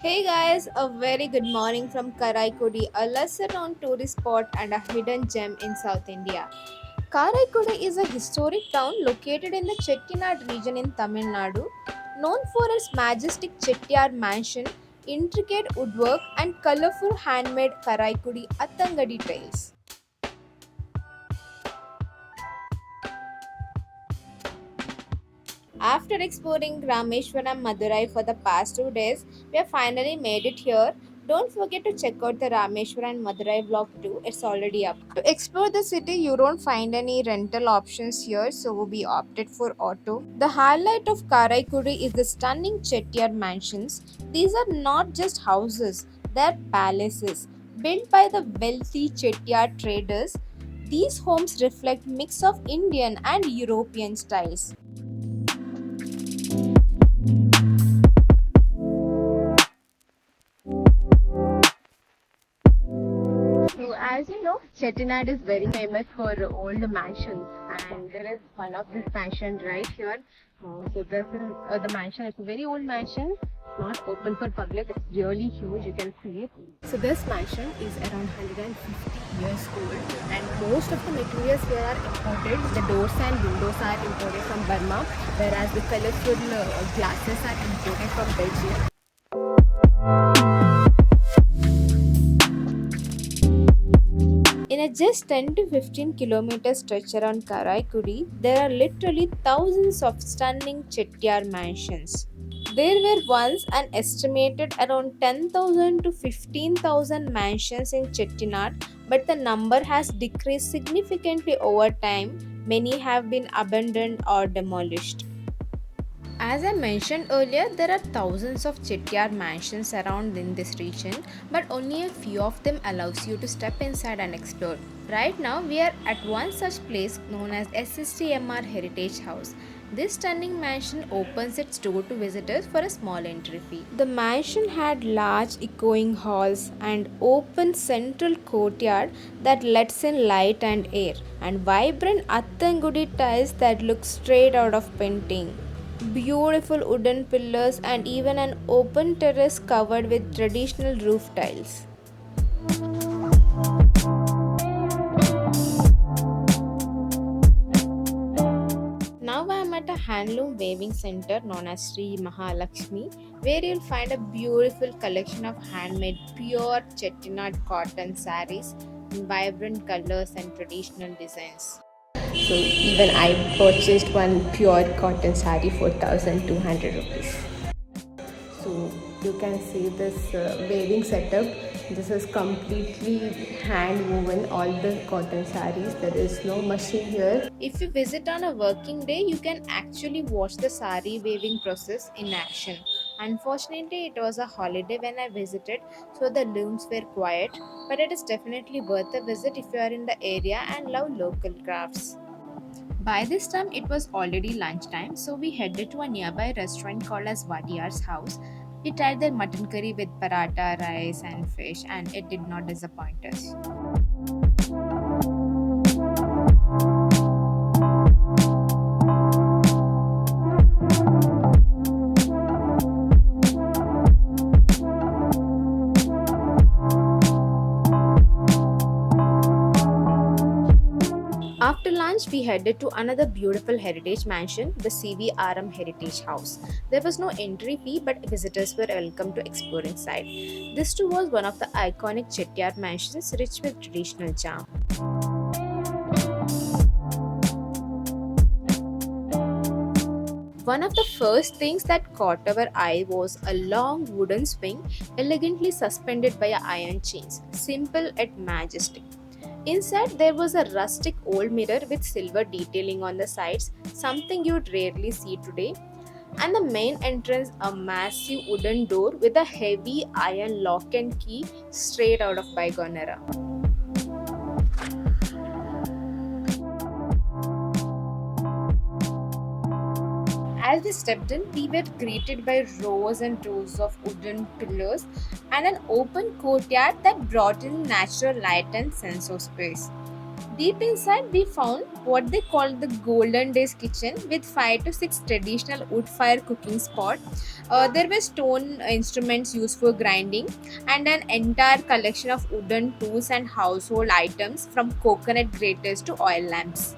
Hey guys, a very good morning from Karaikudi, a lesser known tourist spot and a hidden gem in South India. Karaikudi is a historic town located in the Chettinad region in Tamil Nadu, known for its majestic Chettiar mansion, intricate woodwork, and colorful handmade Karaikudi Athangudi tiles. After exploring Rameshwaram Madurai for the past 2 days, we have finally made it here. Don't forget to check out the Rameshwaram and Madurai vlog too, it's already up. To explore the city, you don't find any rental options here, so we opted for auto. The highlight of Karaikudi is the stunning Chettiar mansions. These are not just houses, they're palaces. Built by the wealthy Chettiar traders, these homes reflect mix of Indian and European styles. So, as you know, Chettinad is very famous for old mansions, and there is one of this mansion right here. So, this is the mansion. It's a very old mansion, not open for public. It's really huge. You can see it. So, this mansion is around 150 years old, and most of the materials here are imported. The doors and windows are imported from Burma, whereas the colorful glasses are imported from Belgium. In a just 10 to 15 kilometer stretch around Karaikudi, there are literally thousands of stunning Chettiar mansions. There were once an estimated around 10,000 to 15,000 mansions in Chettinad, but the number has decreased significantly over time. Many have been abandoned or demolished. As I mentioned earlier, there are thousands of Chettiar mansions around in this region, but only a few of them allows you to step inside and explore. Right now, we are at one such place known as SSTMR Heritage House. This stunning mansion opens its door to visitors for a small entry fee. The mansion had large echoing halls and open central courtyard that lets in light and air, and vibrant Athangudi tiles that look straight out of painting. Beautiful wooden pillars and even an open terrace covered with traditional roof tiles. Now I am at a handloom weaving center known as Sri Mahalakshmi, where you'll find a beautiful collection of handmade pure Chettinad cotton saris in vibrant colors and traditional designs. So even I purchased one pure cotton sari for 1200 rupees. So you can see this weaving setup. This is completely hand woven, all the cotton saris. There is no machine here. If you visit on a working day, you can actually watch the sari weaving process in action. Unfortunately, it was a holiday when I visited, so the looms were quiet, but it is definitely worth a visit if you are in the area and love local crafts. By this time, it was already lunchtime, so we headed to a nearby restaurant called as Vadiyar's house. We tried their mutton curry with paratha, rice, and fish, and it did not disappoint us. After lunch, we headed to another beautiful heritage mansion, the CVRM Heritage House. There was no entry fee, but visitors were welcome to explore inside. This too was one of the iconic Chettiar mansions rich with traditional charm. One of the first things that caught our eye was a long wooden swing elegantly suspended by iron chains, simple yet majestic. Inside, there was a rustic old mirror with silver detailing on the sides, something you'd rarely see today. And the main entrance, a massive wooden door with a heavy iron lock and key straight out of bygone era. As we stepped in, we were greeted by rows and rows of wooden pillars and an open courtyard that brought in natural light and sense of space. Deep inside, we found what they called the Golden Days kitchen with 5 to 6 traditional wood fire cooking spot. There were stone instruments used for grinding and an entire collection of wooden tools and household items from coconut graters to oil lamps.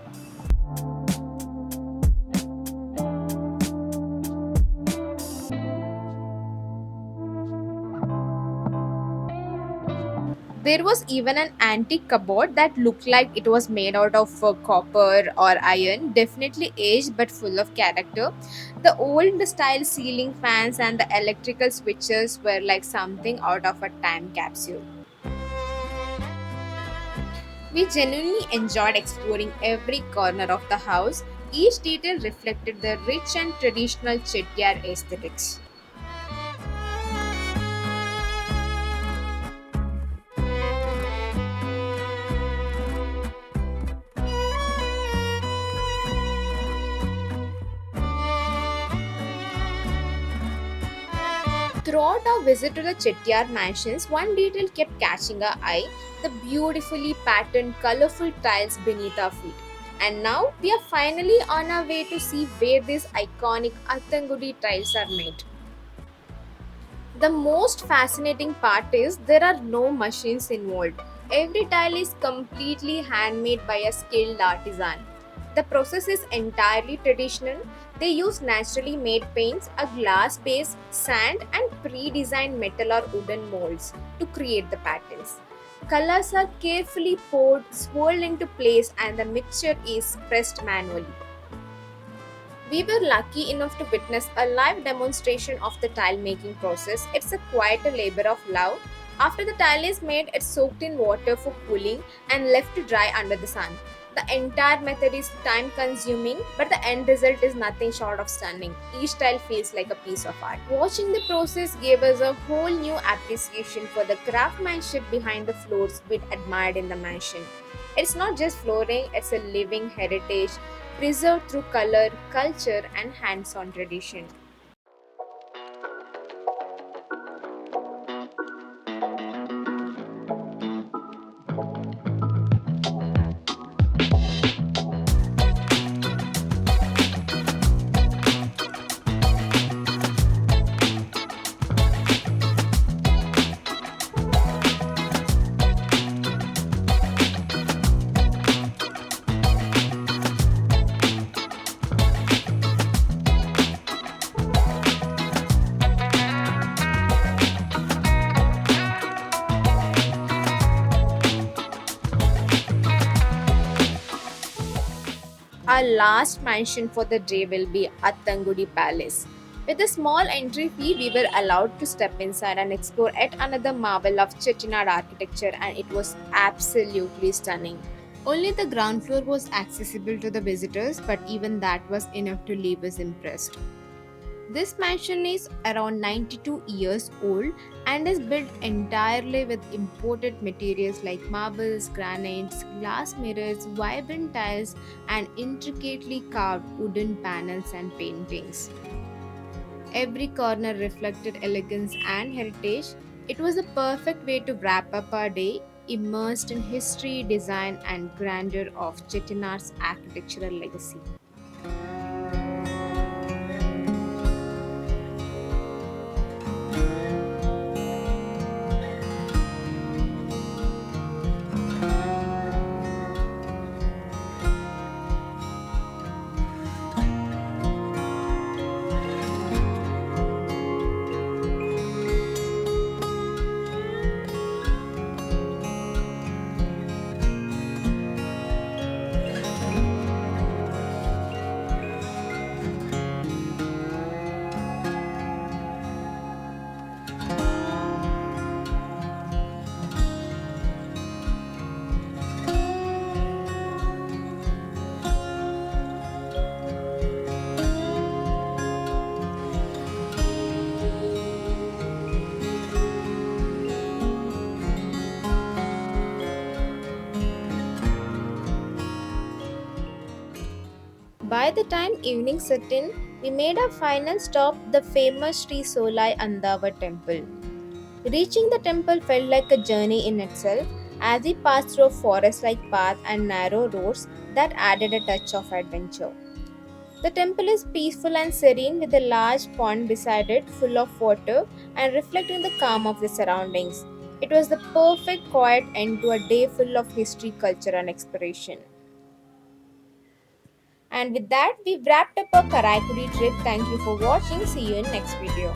There was even an antique cupboard that looked like it was made out of copper or iron, definitely aged but full of character. The old style ceiling fans and the electrical switches were like something out of a time capsule. We genuinely enjoyed exploring every corner of the house. Each detail reflected the rich and traditional Chettiar aesthetics. Throughout our visit to the Chettiar mansions, one detail kept catching our eye: the beautifully patterned, colorful tiles beneath our feet. And now we are finally on our way to see where these iconic Athangudi tiles are made. The most fascinating part is there are no machines involved. Every tile is completely handmade by a skilled artisan. The process is entirely traditional. They use naturally made paints, a glass base, sand, and pre designed metal or wooden molds to create the patterns. Colors are carefully poured, swirled into place, and the mixture is pressed manually. We were lucky enough to witness a live demonstration of the tile making process. It's a quite a labor of love. After the tile is made, it's soaked in water for cooling and left to dry under the sun. The entire method is time consuming, but the end result is nothing short of stunning. Each tile feels like a piece of art. Watching the process gave us a whole new appreciation for the craftsmanship behind the floors we'd admired in the mansion. It's not just flooring, it's a living heritage preserved through color, culture, and hands on tradition. Our last mansion for the day will be Athangudi Palace. With a small entry fee, we were allowed to step inside and explore yet another marvel of Chettinad architecture, and it was absolutely stunning. Only the ground floor was accessible to the visitors, but even that was enough to leave us impressed. This mansion is around 92 years old and is built entirely with imported materials like marbles, granites, glass mirrors, vibrant tiles, and intricately carved wooden panels and paintings. Every corner reflected elegance and heritage. It was a perfect way to wrap up our day, immersed in history, design, and grandeur of Chettinad's architectural legacy. By the time evening set in, we made our final stop, the famous Sri Solai Andhava temple. Reaching the temple felt like a journey in itself. as we passed through a forest like path and narrow roads that added a touch of adventure. The temple is peaceful and serene with a large pond beside it full of water and reflecting the calm of the surroundings. It was the perfect quiet end to a day full of history, culture, and exploration. And with that, we've wrapped up our Karaikudi trip. Thank you for watching. See you in next video.